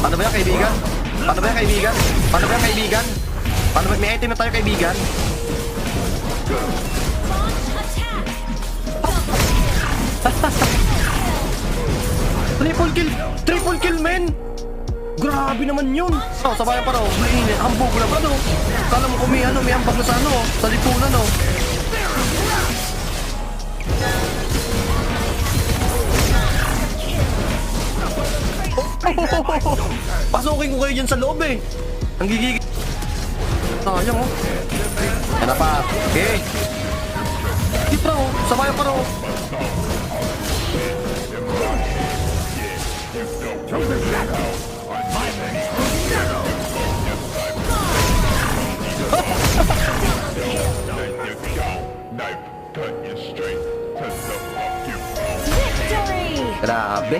Paano ba yan, kaibigan? Paano ba yan, kaibigan? Paano ba yan, kaibigan? Paano ba? May item na tayo, kaibigan. Triple kill! Triple kill, men! Grabe naman yun! Oh, sabayan pa raw. Hambog na pa, no? Kala mo kung may hambag na sa sa lipunan, no? Pasukin ko kayo dyan sa loob, eh. Ang gigigil. Sayang, oh. Yan na pa. Okay. Keep raw. Sabayan pa raw.